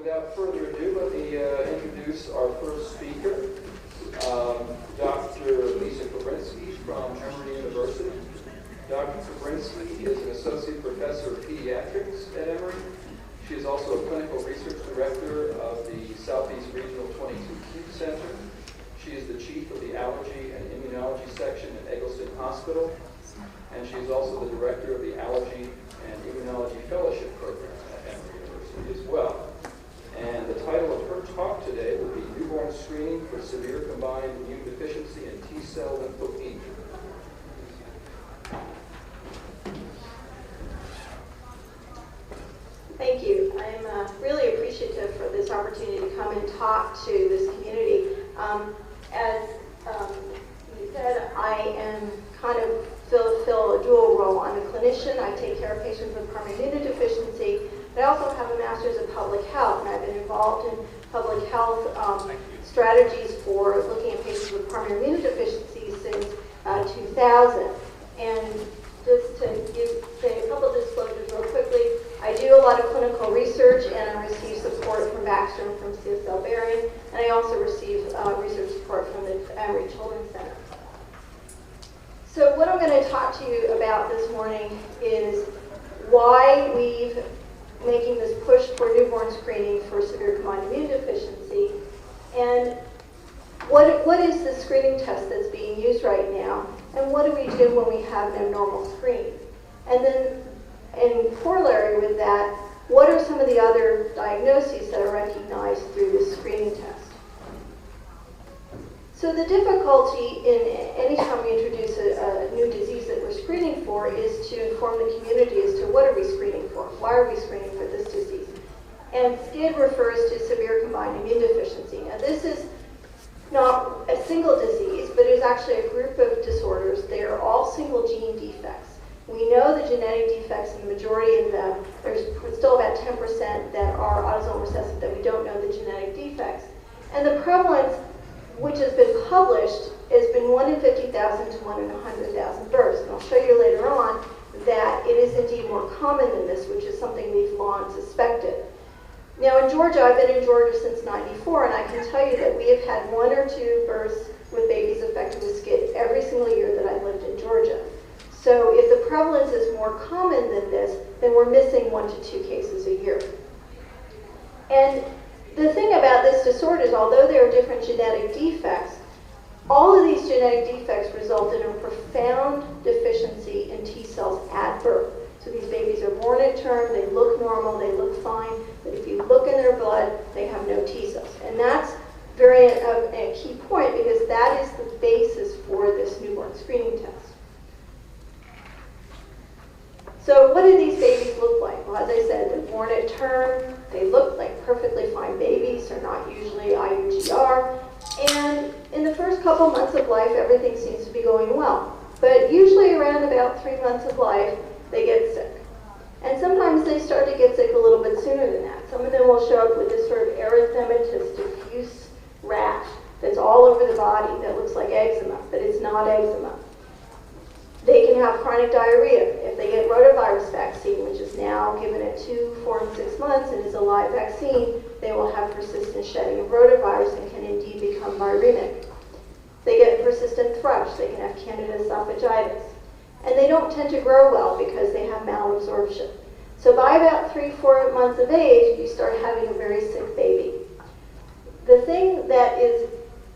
Without further ado, let me introduce our first speaker, Dr. Lisa Kobrynski from Emory University. Dr. Kobrynski is an associate professor of pediatrics at Emory. She is also a clinical research director of the Southeast Regional 22Q Center. She is the chief of the allergy and immunology section at Eggleston Hospital, and she is also the director of the Allergy and Immunology Fellowship Program at Emory University as well. And the title of her talk today will be Newborn Screening for Severe Combined Immune Deficiency and T-Cell Lymphopenia. Thank you. I'm really appreciative for this opportunity to come and talk to this community. As you said, I am kind of fill a dual role. I'm a clinician. I take care of patients with primary immunodeficiency, but I also have a master's of public health, and I've been involved in public health strategies for looking at patients with primary immunodeficiency since 2000. And just to say a couple of disclosures real quickly, I do a lot of clinical research, and I receive support from Baxter and from CSL Behring, and I also receive research support from the Emory Children's Center. So what I'm going to talk to you about this morning is why we've making this push for newborn screening for severe combined immune deficiency, and what is the screening test that's being used right now, and what do we do when we have an abnormal screen? And then, in corollary with that, what are some of the other diagnoses that are recognized through this screening test? So the difficulty in any time we introduce a new disease that we're screening for is to inform the community as to what are we screening for? Why are we screening for this disease? And SCID refers to severe combined immune deficiency. Now this is not a single disease, but it's actually a group of disorders. They are all single gene defects. We know the genetic defects in the majority of them. There's still about 10% that are autosomal recessive that we don't know the genetic defects. And the prevalence, which has been published, has been 1 in 50,000 to 1 in 100,000 births. And I'll show you later on that it is indeed more common than this, which is something we've long suspected. Now in Georgia, I've been in Georgia since '94, and I can tell you that we have had 1 or 2 births with babies affected with SCID every single year that I've lived in Georgia. So if the prevalence is more common than this, then we're missing 1 to 2 cases a year. And the thing about this disorder is, although there are different genetic defects, all of these genetic defects result in a profound deficiency in T cells at birth. So these babies are born at term, they look normal, they look fine, but if you look in their blood, they have no T cells. And that's very a key point, because that is the basis for this newborn screening test. So what do these babies look like? Well, as I said, they're born at term, they look like perfectly fine babies, they're not usually IUGR, and in the first couple months of life, everything seems to be going well. But usually around about 3 months of life, they get sick. And sometimes they start to get sick a little bit sooner than that. Some of them will show up with this sort of erythematous, diffuse rash that's all over the body that looks like eczema, but it's not eczema. They can have chronic diarrhea. If they get rotavirus vaccine, which is now given at 2, 4, and 6 months and is a live vaccine, they will have persistent shedding of rotavirus and can indeed become viremic. They get persistent thrush. They can have Candida esophagitis. And they don't tend to grow well because they have malabsorption. So by about 3, 4 months of age, you start having a very sick baby. The thing that is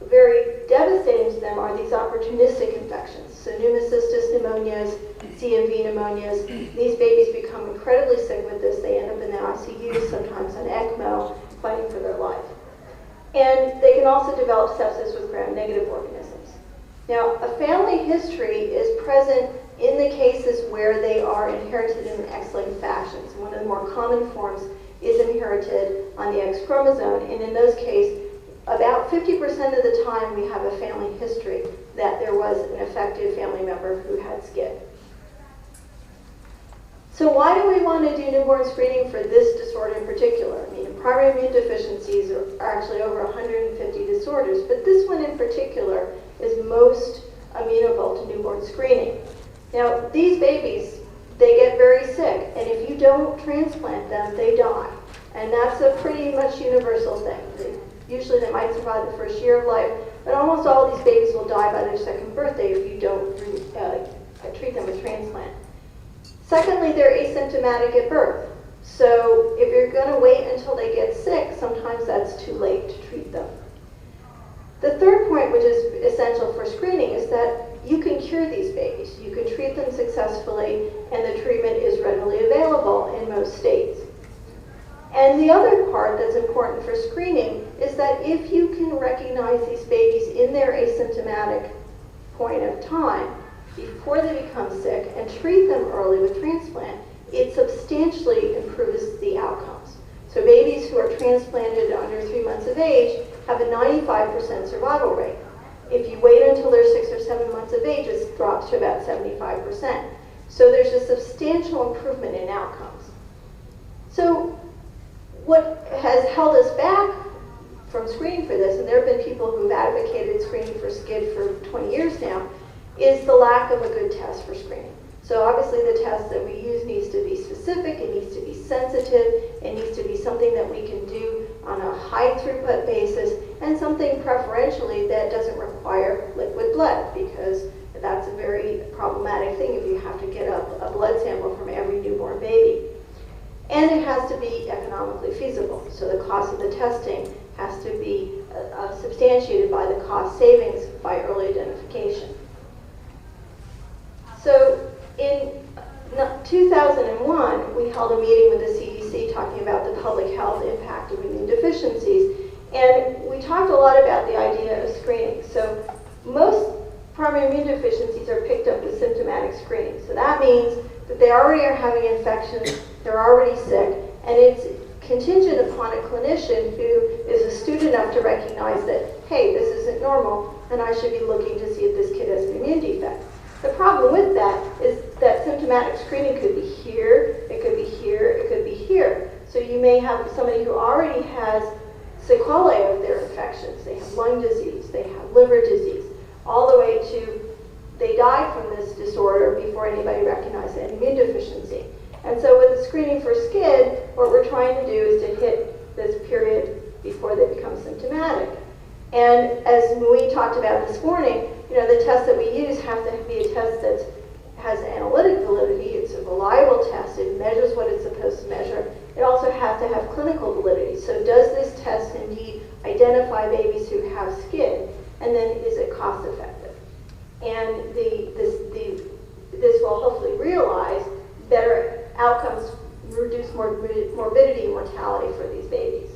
very devastating to them are these opportunistic infections. So pneumocystis pneumonias, CMV pneumonias, these babies become incredibly sick with this. They end up in the ICU, sometimes on ECMO, fighting for their life. And they can also develop sepsis with gram-negative organisms. Now, a family history is present in the cases where they are inherited in an X-linked fashion. So one of the more common forms is inherited on the X chromosome, and in those cases, about 50% of the time we have a family history that there was an affected family member who had SCID. So why do we want to do newborn screening for this disorder in particular? I mean, primary immune deficiencies are actually over 150 disorders, but this one in particular is most amenable to newborn screening. Now, these babies, they get very sick, and if you don't transplant them, they die. And that's a pretty much universal thing. Usually they might survive the first year of life, but almost all of these babies will die by their second birthday if you don't treat them with transplant. Secondly, they're asymptomatic at birth. So if you're going to wait until they get sick, sometimes that's too late to treat them. The third point, which is essential for screening, is that you can cure these babies. You can treat them successfully, and the treatment is readily available in most states. And the other part that's important for screening is that if you can recognize these babies in their asymptomatic point of time, before they become sick, and treat them early with transplant, it substantially improves the outcomes. So babies who are transplanted under 3 months of age have a 95% survival rate. If you wait until they're 6 or 7 months of age, it drops to about 75%. So there's a substantial improvement in outcomes. So what has held us back from screening for this, and there have been people who've advocated screening for SCID for 20 years now, is the lack of a good test for screening. So obviously the test that we use needs to be specific, it needs to be sensitive, it needs to be something that we can do on a high throughput basis, and something preferentially that doesn't require liquid blood, because that's a very problematic thing if you have to get a blood sample from every newborn baby. And it has to be economically feasible. So the cost of the testing has to be substantiated by the cost savings by early identification. So in 2001, we held a meeting with the CDC talking about the public health impact of immune deficiencies. And we talked a lot about the idea of screening. So most primary immune deficiencies are picked up with symptomatic screening. So that means that they already are having infections, they're already sick, and it's contingent upon a clinician who is astute enough to recognize that, hey, this isn't normal, and I should be looking to see if this kid has an immune defect. The problem with that is that symptomatic screening could be here, it could be here, it could be here. So you may have somebody who already has sequelae of their infections. They have lung disease, they have liver disease, all the way to they died from this disorder before anybody recognized an immune deficiency. And so with the screening for SCID, what we're trying to do is to hit this period before they become symptomatic. And as we talked about this morning, the test that we use has to be a test that has analytic validity. It's a reliable test. It measures what it's supposed to measure. It also has to have clinical validity. So does this test indeed identify babies who have SCID? And then is it cost effective? And this will hopefully realize better outcomes, reduce morbidity and mortality for these babies.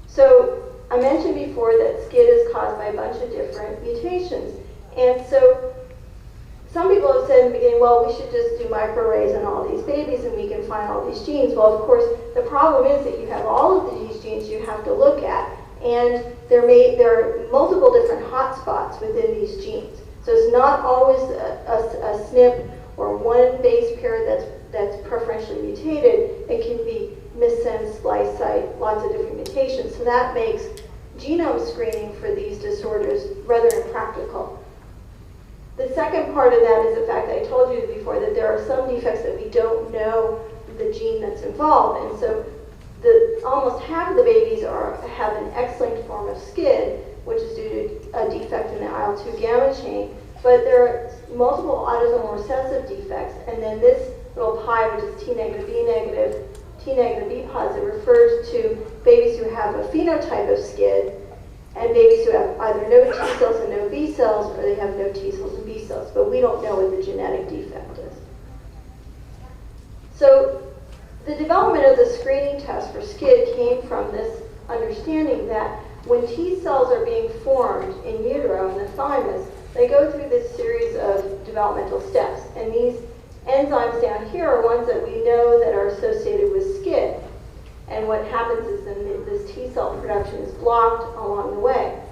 So I mentioned before that SCID is caused by a bunch of different mutations. And so some people have said in the beginning, well, we should just do microarrays on all these babies and we can find all these genes. Well, of course, the problem is that you have all of these genes you have to look at, and there are multiple different hotspots within these genes. So it's not always a SNP or one base pair that's preferentially mutated. It can be missense, splice site, lots of different mutations. So that makes genome screening for these disorders rather impractical. The second part of that is the fact that I told you before that there are some defects that we don't know the gene that's involved. And so almost half of the babies have an X-linked form of SCID, which is due to a defect in the IL-2 gamma chain. But there are multiple autosomal recessive defects, and then this little pie, which is T negative, B negative, T negative, B positive, refers to babies who have a phenotype of SCID, and babies who have either no T cells and no B cells, or they have no T cells and B cells, but we don't know what the genetic defect is. So the development of the screening test for SCID came from this understanding that when T cells are being formed in utero, in the thymus, they go through this series of developmental steps. And these enzymes down here are ones that we know that are associated with SCID. And what happens is then this T cell production is blocked along the way.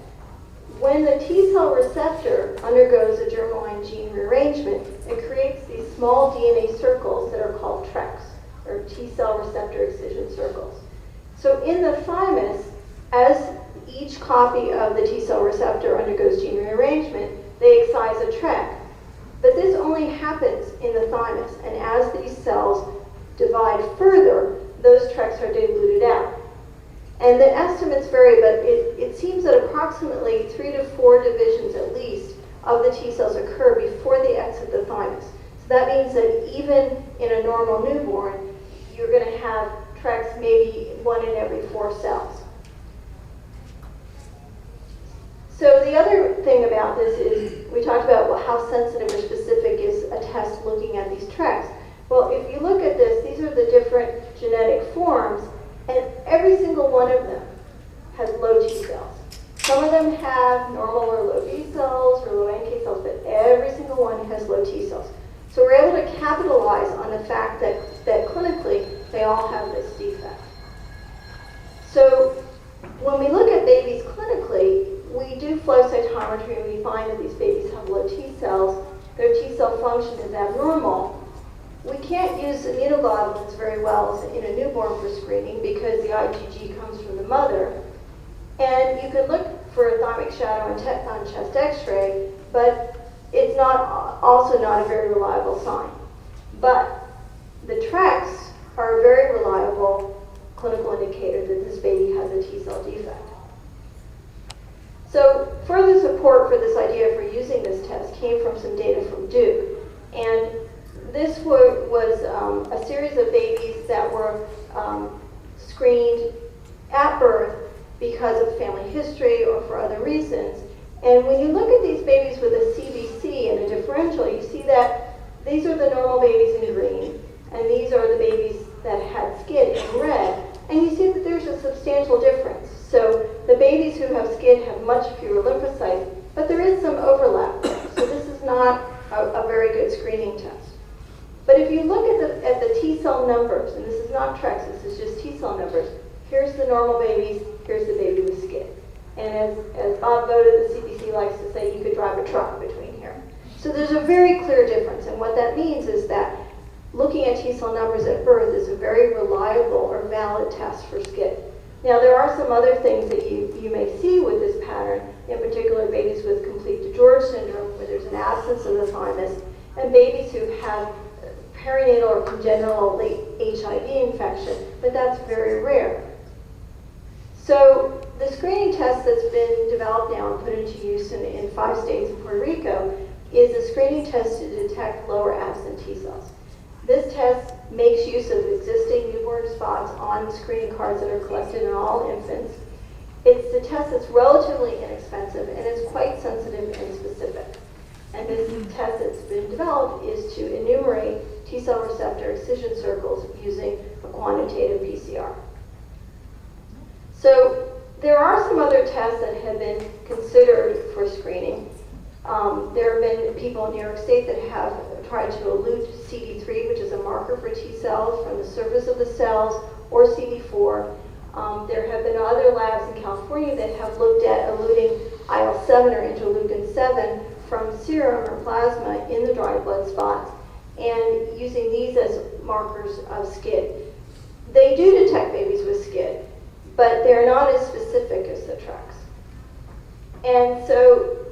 When the T cell receptor undergoes a germline gene rearrangement, it creates these small DNA circles that are called TRECs, or T cell receptor excision circles. So in the thymus, as each copy of the T cell receptor undergoes gene rearrangement, they excise a TREC. But this only happens in the thymus, and as these cells divide further, those TRECs are diluted out. And the estimates vary, but it seems that approximately 3 to 4 divisions at least of the T cells occur before they exit the thymus. So that means that even in a normal newborn, you're going to have TRECs maybe 1 in every 4 cells. So the other thing about this is, we talked about how sensitive or specific is a test looking at these TRECs. Well, if you look at this, these are the different genetic forms, and every single one of them has low T cells. Some of them have normal or low B cells or low NK cells, but every single one has low T cells. So we're able to capitalize on the fact that clinically they all have this defect. So when we look at babies clinically, we do flow cytometry and we find that these babies have low T cells. Their T cell function is abnormal. We can't use immunoglobulins very well in a newborn for screening because the IgG comes from the mother. And you could look for a thymic shadow on chest x-ray, but it's also not a very reliable sign. But the TRECs are a very reliable clinical indicator that this baby has a T cell defect. So further support for this idea for using this test came from some data from Duke. And this was a series of babies that were screened at birth because of family history or for other reasons. And when you look at these babies with a CBC and a differential, you see that these are the normal babies in green, and these are the babies that had SCID in red. And you see that there's a substantial difference. So the babies who have SCID have much fewer lymphocytes, but there is some overlap there. So this is not a very good screening test. But if you look at the T cell numbers, and this is not TRECs, this is just T cell numbers, here's the normal babies, here's the baby with SCID. And as Bob voted, the CBC likes to say you could drive a truck between here. So there's a very clear difference, and what that means is that looking at T cell numbers at birth is a very reliable or valid test for SCID. Now there are some other things that you may see with this pattern, in particular babies with complete DeGeorge syndrome, where there's an absence of the thymus, and babies who have perinatal or congenital late HIV infection, but that's very rare. So the screening test that's been developed now and put into use in 5 states and Puerto Rico is a screening test to detect lower absent T cells. This test makes use of existing newborn spots on screening cards that are collected in all infants. It's a test that's relatively inexpensive and it's quite sensitive and specific. And this test that's been developed is to enumerate T cell receptor excision circles using a quantitative PCR. So there are some other tests that have been considered for screening. There have been people in New York State that have tried to elute CD3, which is a marker for T cells, from the surface of the cells, or CD4. There have been other labs in California that have looked at eluting IL-7 or interleukin-7 from serum or plasma in the dry blood spots and using these as markers of SCID. They do detect babies with SCID, but they're not as specific as the TRECs. And so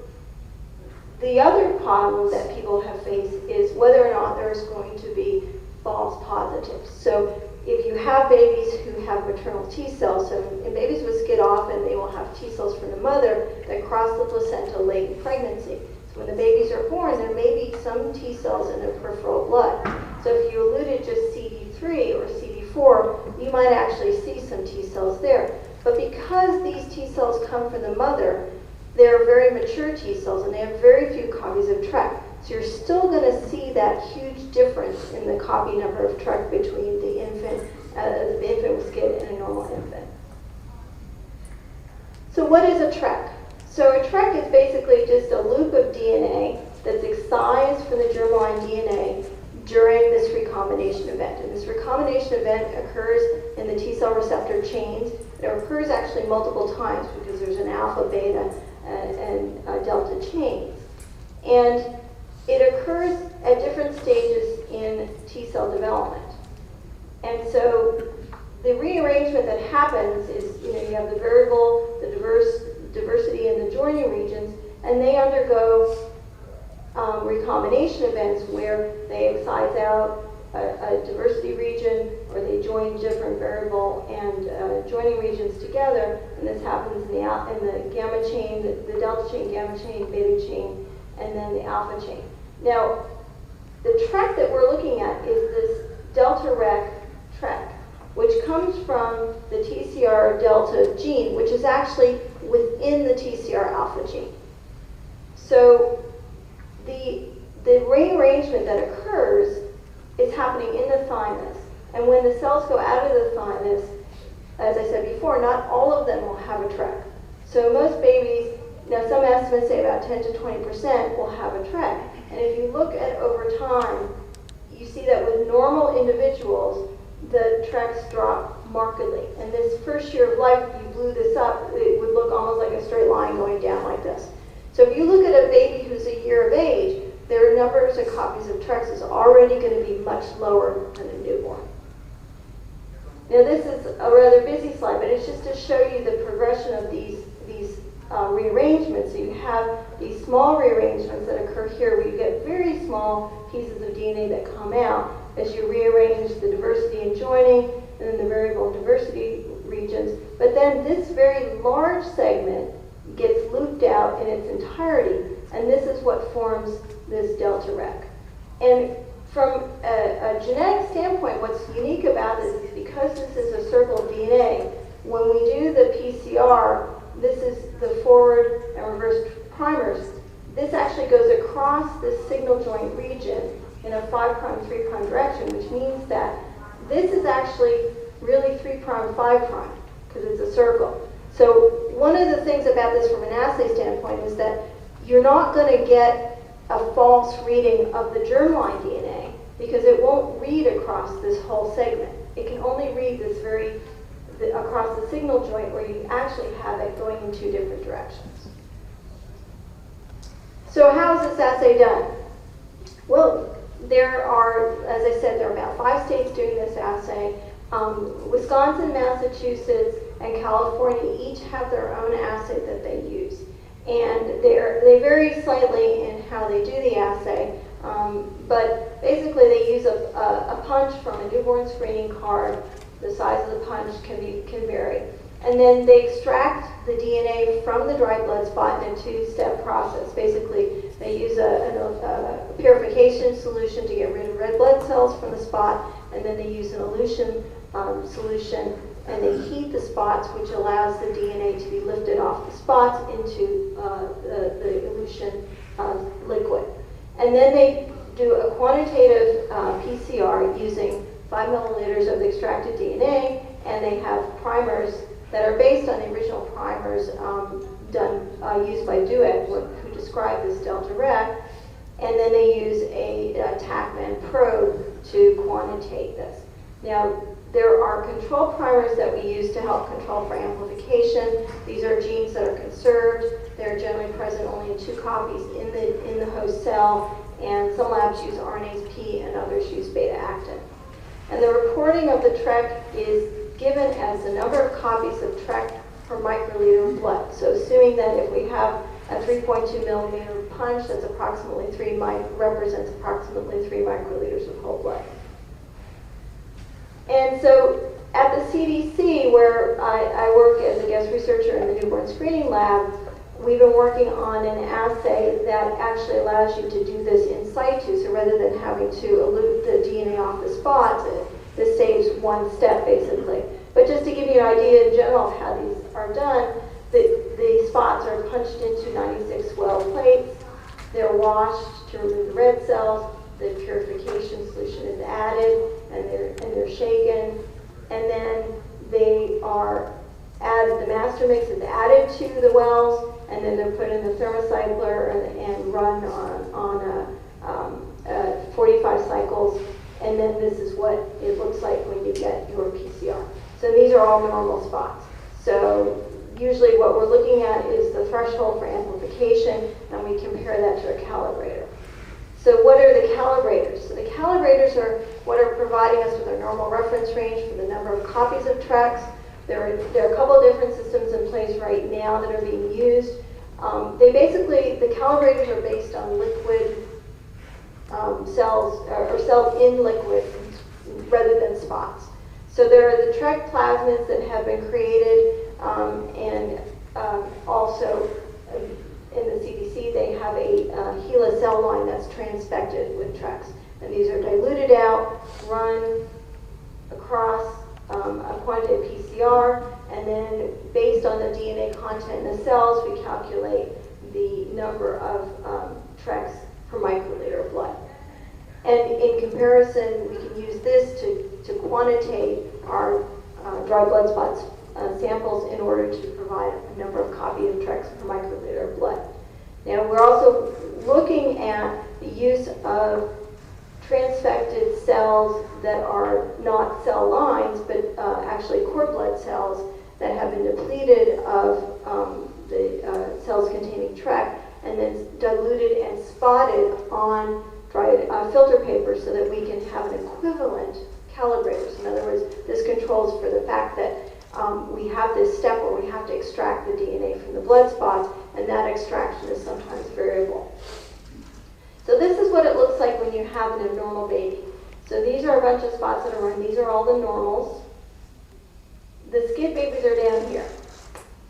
the other problem that people have faced is whether or not there's going to be false positives. So if you have babies who have maternal T cells, so in babies with SCID often they will have T cells from the mother that cross the placenta late in pregnancy. So when the babies are born, there may be some T cells in their peripheral blood. So if you eluted just CD3 or CD4, you might actually see some T cells there. But because these T cells come from the mother, they're very mature T cells and they have very few copies of TREC. So you're still going to see that huge difference in the copy number of TREC between the infant with SCID and a normal infant. So what is a TREC? So a TREC is basically just a loop of DNA that's excised from the germline DNA during this recombination event. And this recombination event occurs in the T cell receptor chains. It occurs actually multiple times because there's an alpha, beta, and delta chains. And it occurs at different stages in T cell development. And so the rearrangement that happens is, you have the variable, the diversity in the joining regions, and they undergo recombination events where they excise out a diversity region, or they join different variable and joining regions together, and this happens in the gamma chain, the delta chain, gamma chain, beta chain, and then the alpha chain. Now, the trek that we're looking at is this delta rec trek, which comes from the TCR delta gene, which is actually within the TCR alpha gene. So the rearrangement that occurs is happening in the thymus. And when the cells go out of the thymus, as I said before, not all of them will have a trek. So most babies, now some estimates say about 10 to 20% will have a trek. And if you look at over time, you see that with normal individuals, the treks drop markedly. And this first year of life, if you blew this up, it would look almost like a straight line going down like this. So if you look at a baby who's a year of age, their numbers and copies of treks is already going to be much lower than a newborn. Now this is a rather busy slide, but it's just to show you the progression of these rearrangements. So you have these small rearrangements that occur here where you get very small pieces of DNA that come out as you rearrange the diversity and joining and then the variable and diversity regions. But then this very large segment gets looped out in its entirety, and this is what forms this delta rec. And from a genetic standpoint, what's unique about this is because this is a circle of DNA, when we do the PCR, this is the forward and reverse primers. This actually goes across this signal joint region in a 5' 3' direction, which means that this is actually really 3', 5', because it's a circle. So one of the things about this from an assay standpoint is that you're not going to get a false reading of the germline DNA because it won't read across this whole segment. It can only read this across the signal joint where you actually have it going in two different directions. So how is this assay done? Well, there are, as I said, there are about 5 states doing this assay. Wisconsin, Massachusetts, and California each have their own assay that they use. And they vary slightly in how they do the assay, but basically they use a punch from a newborn screening card. The size of the punch can vary. And then they extract the DNA from the dry blood spot in a 2-step process. Basically, they use a purification solution to get rid of red blood cells from the spot, and then they use an elution solution, and they heat the spots, which allows the DNA to be lifted off the spots into the elution liquid. And then they do a quantitative PCR using 5 milliliters of the extracted DNA, and they have primers that are based on the original primers used by Dueck, who described this delta rec, and then they use a TACMan probe to quantitate this. Now, there are control primers that we use to help control for amplification. These are genes that are conserved. They're generally present only in 2 copies in the host cell, and some labs use RNase P and others use beta-actin. And the reporting of the TREC is given as the number of copies of TREC per microliter of blood. So assuming that if we have a 3.2 millimeter punch, that's represents approximately 3 microliters of whole blood. And so at the CDC, where I work as a guest researcher in the newborn screening lab, we've been working on an assay that actually allows you to do this in situ. So rather than having to elute the DNA off the spots, this saves 1 step basically. But just to give you an idea in general of how these are done, the spots are punched into 96 well plates. They're washed to remove the red cells. The purification solution is added, and they're shaken, and then they are added. The master mix is added to the wells, and then they're put in the thermocycler and run on 45 cycles, and then this is what it looks like when you get your PCR. So these are all normal spots. So usually what we're looking at is the threshold for amplification, and we compare that to a calibrator. So what are the calibrators? So the calibrators are what are providing us with our normal reference range for the number of copies of TRECs. There are a couple of different systems in place right now that are being used. The calibrators are based on liquid cells, or cells in liquid rather than spots. So there are the TREC plasmids that have been created, and also in the CDC they have a HeLa cell line that's transfected with TRECs. And these are diluted out, run across a quantitative PCR, and then based on the DNA content in the cells, we calculate the number of TRECs per microliter of blood. And in comparison, we can use this to quantitate our dry blood spots samples in order to provide a number of copies of TRECs per microliter of blood. Now, we're also looking at the use of transfected cells that are not cell lines, but actually cord blood cells that have been depleted of the cells containing TREC, and then diluted and spotted on dry filter paper so that we can have an equivalent calibrator. So in other words, this controls for the fact that we have this step where we have to extract the DNA from the blood spots, and that extraction is sometimes variable. So this is what it looks like when you have an abnormal baby. So these are a bunch of spots that are running. These are all the normals. The SCID babies are down here.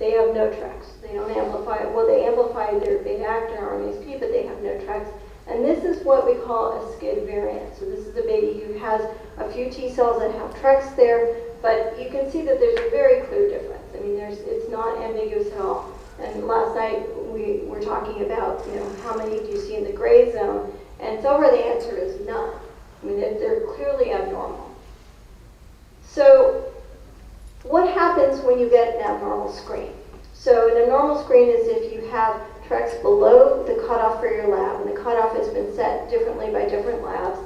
They have no TRECs. They don't amplify, well, they amplify their beta-actin RNAsP, but they have no TRECs. And this is what we call a SCID variant. So this is a baby who has a few T cells that have TRECs there, but you can see that there's a very clear difference. I mean, it's not ambiguous at all. And last night we were talking about, how many do you see in the gray zone? And so far the answer is none. I mean, they're clearly abnormal. So what happens when you get an abnormal screen? So an abnormal screen is if you have TRECs below the cutoff for your lab, and the cutoff has been set differently by different labs.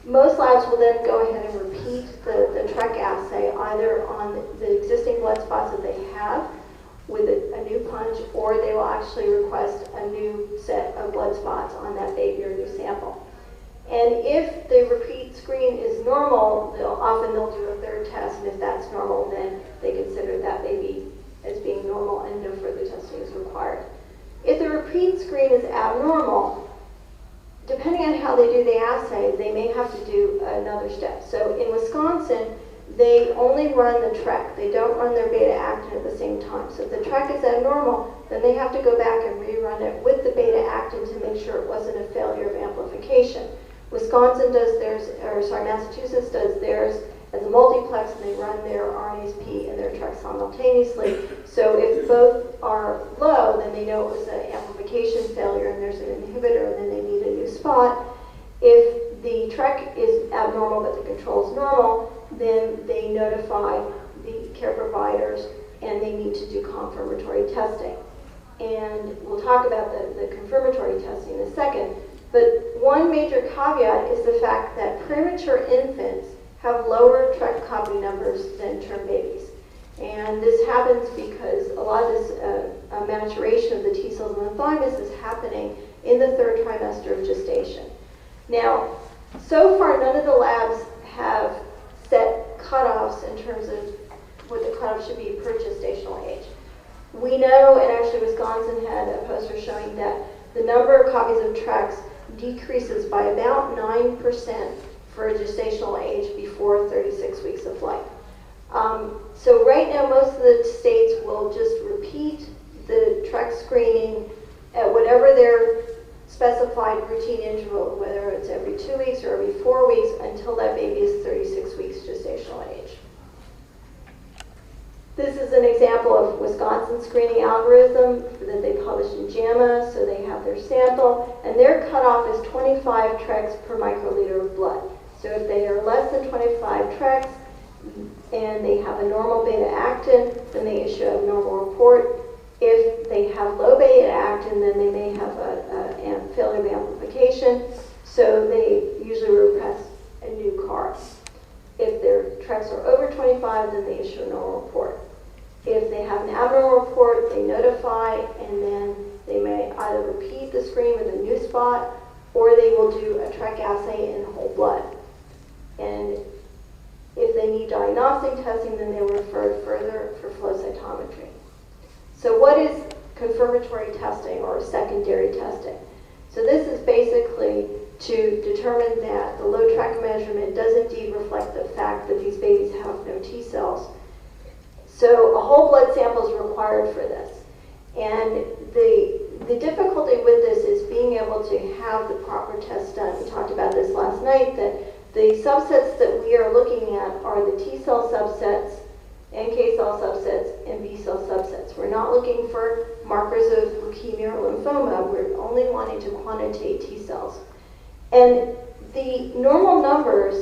Most labs will then go ahead and repeat the TREC assay either on the existing blood spots that they have with a new punch, or they will actually request a new set of blood spots on that baby or new sample. And if the repeat screen is normal, often they'll do a third test, and if that's normal, then they consider that baby as being normal and no further testing is required. If the repeat screen is abnormal, depending on how they do the assay, they may have to do another step. So in Wisconsin, they only run the TREC. They don't run their beta-actin at the same time. So if the TREC is abnormal, then they have to go back and rerun it with the beta-actin to make sure it wasn't a failure of amplification. Massachusetts does theirs as a multiplex, and they run their RNAsP and their TREC simultaneously. So if both are low, then they know it was an amplification failure and there's an inhibitor, and then they need a new spot. If the TREC is abnormal but the control is normal, then they notify the care providers and they need to do confirmatory testing. And we'll talk about the confirmatory testing in a second. But one major caveat is the fact that premature infants have lower TREC copy numbers than term babies. And this happens because a lot of this maturation of the T cells in the thymus is happening in the third trimester of gestation. Now, so far none of the labs have set cutoffs in terms of what the cutoff should be per gestational age. We know, and actually Wisconsin had a poster showing that the number of copies of TRECs decreases by about 9% for a gestational age before 36 weeks of life. So right now most of the states will just repeat the TREC screening at whatever their specified routine interval, whether it's every 2 weeks or every 4 weeks, until that baby is 36 weeks gestational age. This is an example of Wisconsin screening algorithm that they published in JAMA, so they have their sample, and their cutoff is 25 TRECs per microliter of blood. So if they are less than 25 TRECs and they have a normal beta-actin, then they issue a normal report. If they have low beta-actin, then they may have a failure of amplification, so they usually request a new card. If their TRECs are over 25, then they issue a normal report. If they have an abnormal report, they notify, and then they may either repeat the screen with a new spot, or they will do a TREC assay in whole blood. And if they need diagnostic testing, then they're referred further for flow cytometry. So what is confirmatory testing or secondary testing? So this is basically to determine that the low track measurement does indeed reflect the fact that these babies have no T cells. So a whole blood sample is required for this. And the difficulty with this is being able to have the proper test done. We talked about this last night, that the subsets that we are looking at are the T cell subsets, NK cell subsets, and B cell subsets. We're not looking for markers of leukemia or lymphoma. We're only wanting to quantitate T cells. And the normal numbers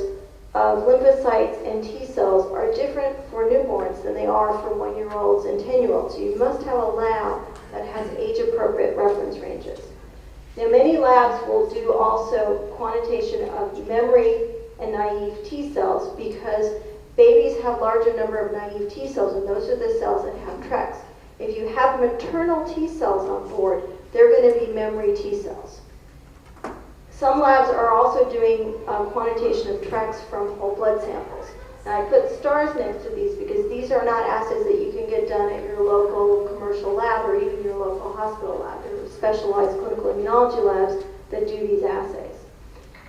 of lymphocytes and T cells are different for newborns than they are for 1-year-olds and 10-year-olds. So you must have a lab that has age-appropriate reference ranges. Now, many labs will do also quantitation of memory and naive T cells because babies have larger number of naive T cells, and those are the cells that have TREX. If you have maternal T cells on board, they're going to be memory T cells. Some labs are also doing quantitation of TREX from whole blood samples. Now, I put stars next to these because these are not assays that you can get done at your local commercial lab or even your local hospital lab. There are specialized clinical immunology labs that do these assays.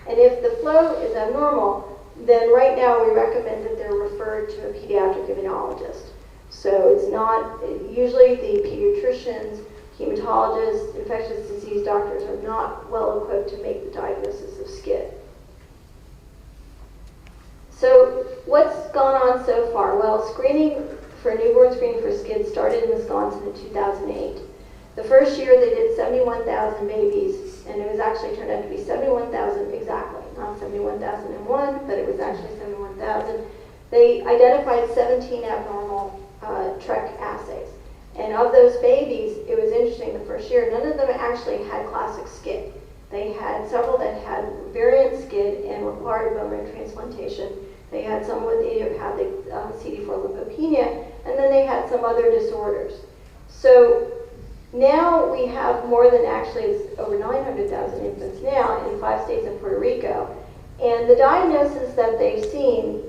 And if the flow is abnormal, then right now we recommend that they're referred to a pediatric immunologist. So it's not, usually the pediatricians, hematologists, infectious disease doctors are not well equipped to make the diagnosis of SCID. So what's gone on so far? Well, newborn screening for SCID started in Wisconsin in 2008. The first year they did 71,000 babies, and it was actually turned out to be 71,000 exactly, not 71,001, but it was actually 71,000. They identified 17 abnormal TREC assays. And of those babies, it was interesting, the first year, none of them actually had classic SCID. They had several that had variant SCID and required bone marrow transplantation. They had some with idiopathic CD4 lymphopenia, and then they had some other disorders. So now we have more than, actually it's over 900,000 infants now in 5 states and Puerto Rico. And the diagnosis that they've seen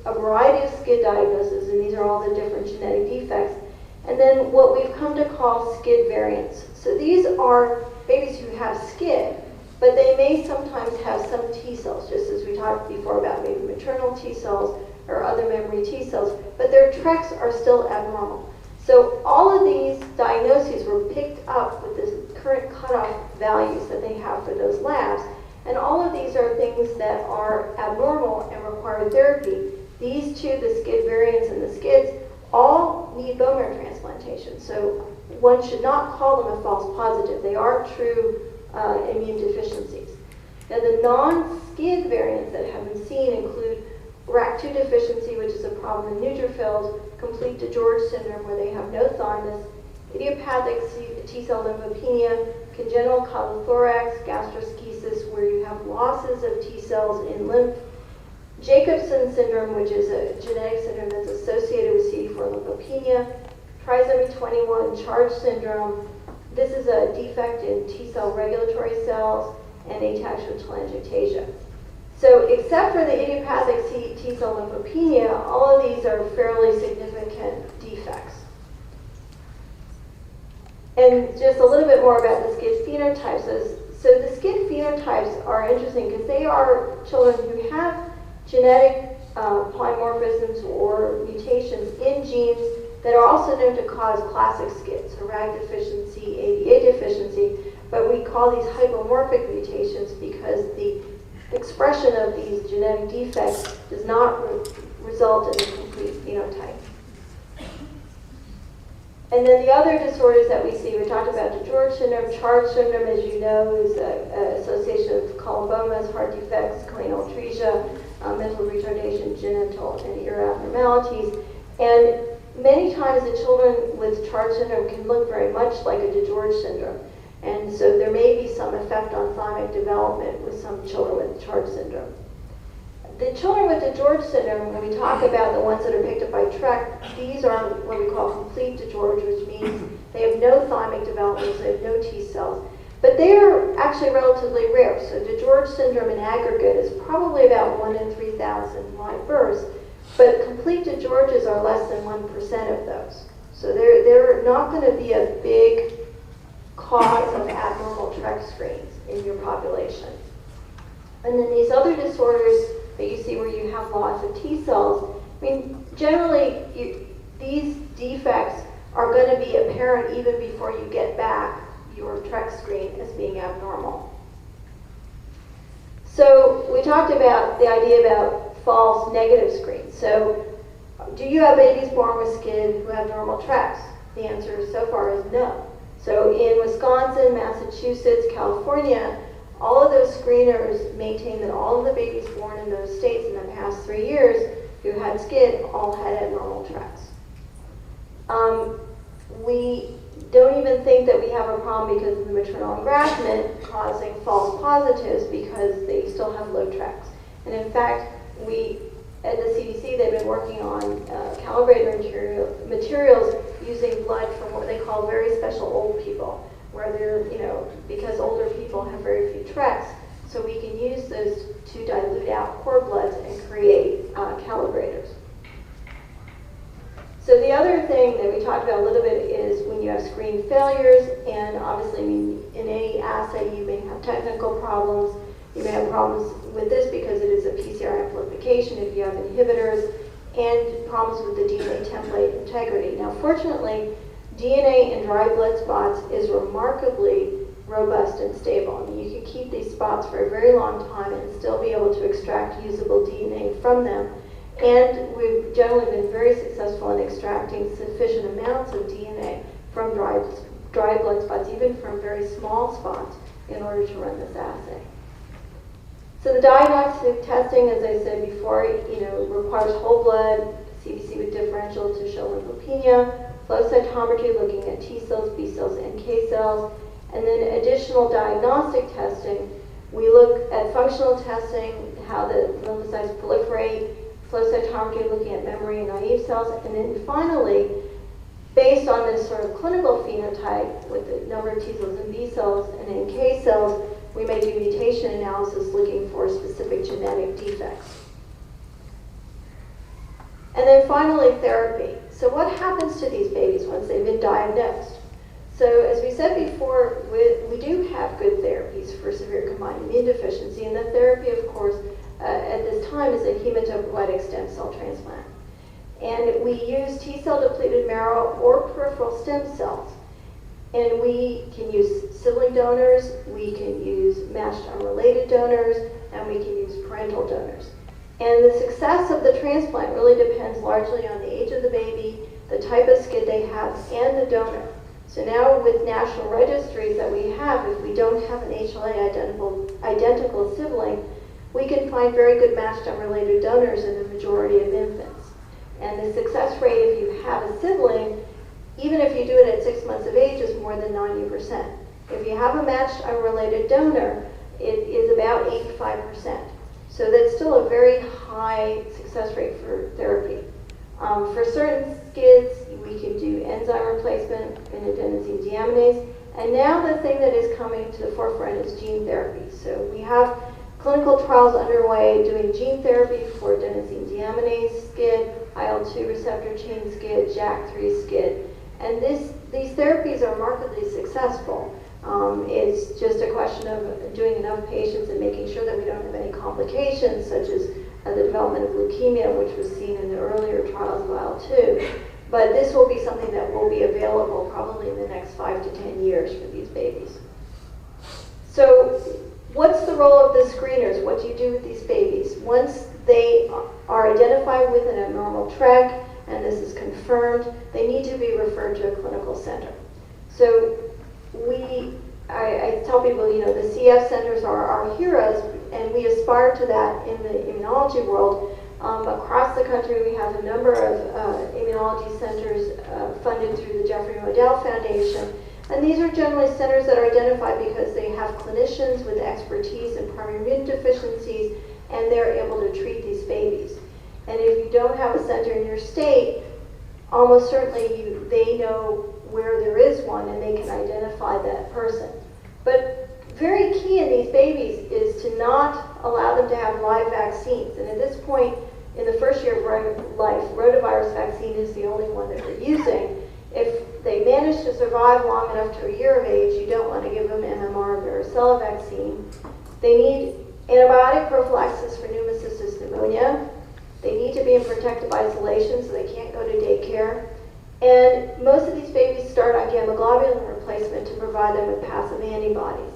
a variety of SCID diagnoses, and these are all the different genetic defects. And then what we've come to call SCID variants. So these are babies who have SCID, but they may sometimes have some T cells, just as we talked before about maybe maternal T cells or other memory T cells, but their TREX are still abnormal. So all of these diagnoses were picked up with the current cutoff values that they have for those labs, and all of these are things that are abnormal and require therapy. These two, the SCID variants and the SCIDs, all need bone marrow transplantation. So one should not call them a false positive. They are true immune deficiencies. Now, the non-SCID variants that have been seen include RAC2 deficiency, which is a problem in neutrophils, complete DeGeorge syndrome, where they have no thymus, idiopathic T-cell lymphopenia, congenital caulothorax, gastroschisis, where you have losses of T cells in lymph, Jacobson syndrome, which is a genetic syndrome that's associated with CD4 lymphopenia, trisomy 21 charge syndrome. This is a defect in T-cell regulatory cells, and ataxia telangiectasia. So except for the idiopathic T-cell lymphopenia, all of these are fairly significant defects. And just a little bit more about the SCID phenotypes. So the SCID phenotypes are interesting because they are children who have genetic polymorphisms or mutations in genes that are also known to cause classic SCID, so RAG deficiency, ADA deficiency, but we call these hypomorphic mutations because the expression of these genetic defects does not result in a complete phenotype. And then the other disorders that we see, we talked about DeGeorge syndrome. Charge syndrome, as you know, is an association of columbomas, heart defects, choanal mental retardation, genital and ear abnormalities. And many times the children with Charge syndrome can look very much like a DeGeorge syndrome. And so there may be some effect on thymic development with some children with Charge syndrome. The children with DeGeorge syndrome, when we talk about the ones that are picked up by TREC, these are what we call complete DeGeorge, which means they have no thymic development, so they have no T cells. But they are actually relatively rare. So DeGeorge syndrome in aggregate is probably about 1 in 3,000 live births, but complete DeGeorges are less than 1% of those. So they're not going to be a big cause of abnormal TREX screens in your population. And then these other disorders that you see where you have loss of T cells, I mean, generally these defects are going to be apparent even before you get back your TREX screen as being abnormal. So we talked about the idea about false negative screens. So do you have babies born with SCID who have normal TREX? The answer so far is no. So in Wisconsin, Massachusetts, California, all of those screeners maintain that all of the babies born in those states in the past 3 years who had SCID all had abnormal TREX. We don't even think that we have a problem because of the maternal engraftment causing false positives because they still have low TREX. And in fact, at the CDC, they've been working on calibrator materials using blood from what they call very special old people, where they're, because older people have very few TREX, so we can use those to dilute out cord bloods and create calibrators. So the other thing that we talked about a little bit is when you have screen failures, and obviously in any assay you may have technical problems. You may have problems with this because it is a PCR amplification if you have inhibitors, and problems with the DNA template integrity. Now fortunately, DNA in dry blood spots is remarkably robust and stable. I mean, you can keep these spots for a very long time and still be able to extract usable DNA from them. And we've generally been very successful in extracting sufficient amounts of DNA from dry blood spots, even from very small spots, in order to run this assay. So the diagnostic testing, as I said before, requires whole blood, CBC with differential to show lymphopenia, flow cytometry looking at T cells, B cells, NK cells, and then additional diagnostic testing. We look at functional testing, how the lymphocytes proliferate, flow cytometry looking at memory and naive cells, and then finally, based on this sort of clinical phenotype with the number of T cells and B cells and NK cells, we may do mutation analysis looking for specific genetic defects. And then finally, therapy. So what happens to these babies once they've been diagnosed? So as we said before, we do have good therapies for severe combined immune deficiency, and the therapy, of course, at this time is a hematopoietic stem cell transplant. And we use T-cell depleted marrow or peripheral stem cells. And we can use sibling donors, we can use matched unrelated donors, and we can use parental donors. And the success of the transplant really depends largely on the age of the baby, the type of SCID they have, and the donor. So now with national registries that we have, if we don't have an HLA identical sibling, we can find very good matched unrelated donors in the majority of infants. And the success rate if you have a sibling, even if you do it at 6 months of age, is more than 90%. If you have a matched unrelated donor, it is about 85%. So that's still a very high success rate for therapy. For certain SCIDs, we can do enzyme replacement in adenosine deaminase. And now the thing that is coming to the forefront is gene therapy. So we have clinical trials underway doing gene therapy for adenosine deaminase SCID, IL-2 receptor chain SCID, JAK3 SCID. And these therapies are markedly successful. It's just a question of doing enough patients and making sure that we don't have any complications, such as the development of leukemia, which was seen in the earlier trials of IL-2. But this will be something that will be available probably in the next 5 to 10 years for these babies. So what's the role of the screeners? What do you do with these babies? Once they are identified with an abnormal TREG, and this is confirmed, they need to be referred to a clinical center. So I tell people, the CF centers are our heroes, and we aspire to that in the immunology world. Across the country, we have a number of immunology centers funded through the Jeffrey Modell Foundation. And these are generally centers that are identified because they have clinicians with expertise in primary immune deficiencies, and they're able to treat these babies. And if you don't have a center in your state, almost certainly they know where there is one and they can identify that person. But very key in these babies is to not allow them to have live vaccines. And at this point, in the first year of life, rotavirus vaccine is the only one that we're using. If they manage to survive long enough to a year of age, you don't want to give them MMR or varicella vaccine. They need antibiotic prophylaxis for pneumocystis pneumonia. They need to be in protective isolation so they can't go to daycare. And most of these babies start on gamma globulin replacement to provide them with passive antibodies.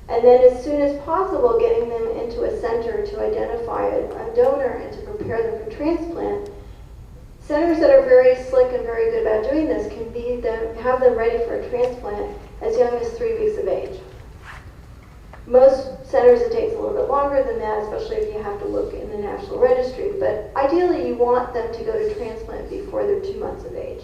And then as soon as possible, getting them into a center to identify a donor and to prepare them for transplant. Centers that are very slick and very good about doing this can have them ready for a transplant as young as 3 weeks of age. Most centers, it takes a little bit longer than that, especially if you have to look in the National Registry. But ideally, you want them to go to transplant before they're 2 months of age.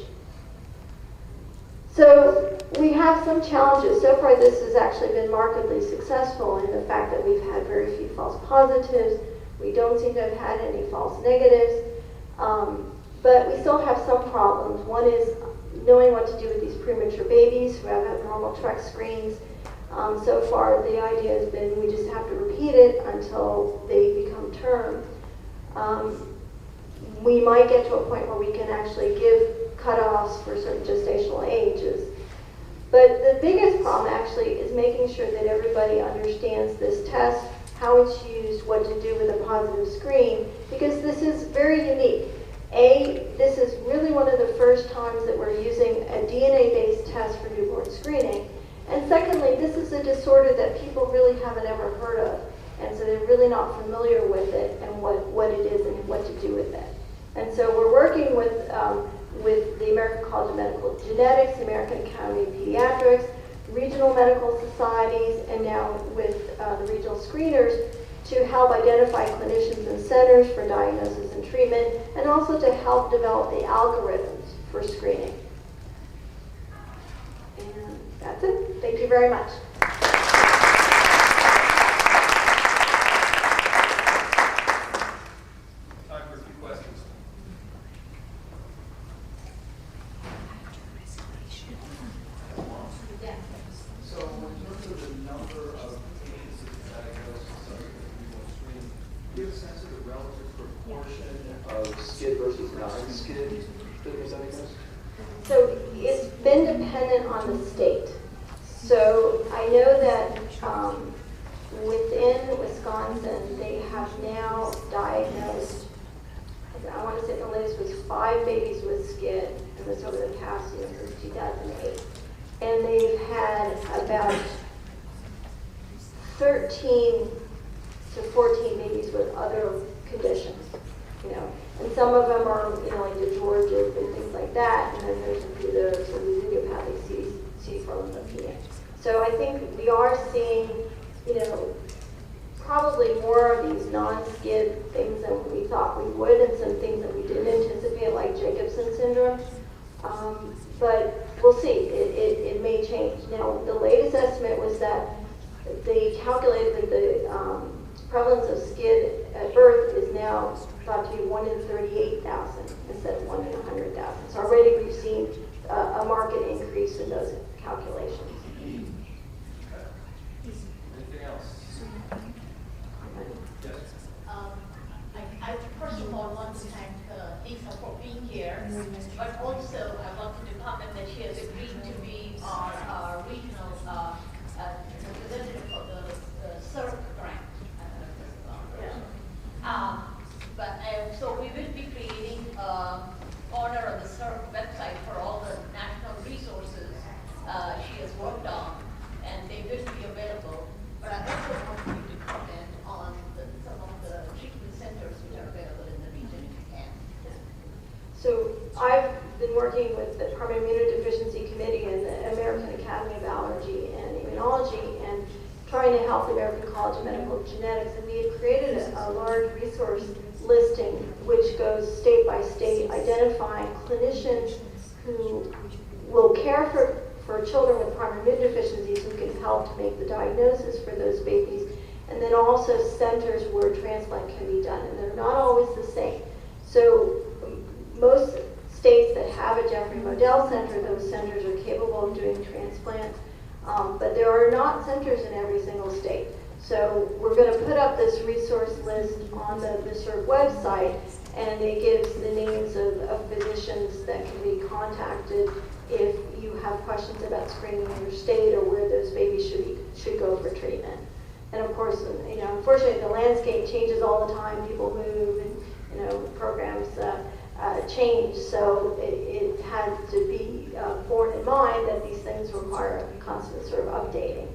So we have some challenges. So far, this has actually been markedly successful in the fact that we've had very few false positives. We don't seem to have had any false negatives. But we still have some problems. One is knowing what to do with these premature babies who have abnormal TREX screens. So far, the idea has been we just have to repeat it until they become term. We might get to a point where we can actually give cutoffs for certain gestational ages. But the biggest problem actually is making sure that everybody understands this test, how it's used, what to do with a positive screen, because this is very unique. This is really one of the first times that we're using a DNA-based test for newborn screening. And secondly, this is a disorder that people really haven't ever heard of. And so they're really not familiar with it and what it is and what to do with it. And so we're working with the American College of Medical Genetics, the American Academy of Pediatrics, regional medical societies, and now with the regional screeners to help identify clinicians and centers for diagnosis and treatment, and also to help develop the algorithms for screening. And that's it. Thank you very much. Time for a few questions. So in terms of the number of patients that are diagnosed with subject to newborn screening, do you have a sense of the relative proportion of SCID versus non-SCID that was diagnosed? So it's been dependent on the state. So I know that within Wisconsin, they have now diagnosed, I want to say the latest was 5 babies with SCID, and this over the past year since 2008. And they've had about 13 to 14 babies with other conditions, And some of them are, like the Georges and things like that, and then there's a few that are sort of idiopathic CD4 lymphopenia. So I think we are seeing, probably more of these non-SCID things than we thought we would, and some things that we didn't anticipate, like Jacobson syndrome. But we'll see. It may change. Now, the latest estimate was that they calculated that the prevalence of SCID at birth is now thought to be 1 in 38,000 instead of 1 in 100,000. So already we've seen a marked increase in those calculations. Anything else? Yes. I first of all want to thank Lisa for being here, but also I want to comment that she has agreed to be our regional representative for the SERGG grant. So we will be creating order on the SERGG website for all the national resources she has worked on, and they will be available. But I also want you to comment on some of the treatment centers which are available in the region if you can. So I've been working with the Department of Immunodeficiency Committee and the American Academy of Allergy and Immunology and trying to help the American College of Medical Genetics. And we had created a large resource listing which goes state by state, identifying clinicians who will care for children with primary immune deficiencies who can help to make the diagnosis for those babies, and then also centers where transplant can be done, and they're not always the same. So most states that have a Jeffrey Modell Center, those centers are capable of doing transplants, but there are not centers in every single state. So we're going to put up this resource list on the SERGG website, and it gives the names of physicians that can be contacted if you have questions about screening in your state or where those babies should go for treatment. And of course, unfortunately, the landscape changes all the time. People move, and programs change. So it has to be borne in mind that these things require constant sort of updating.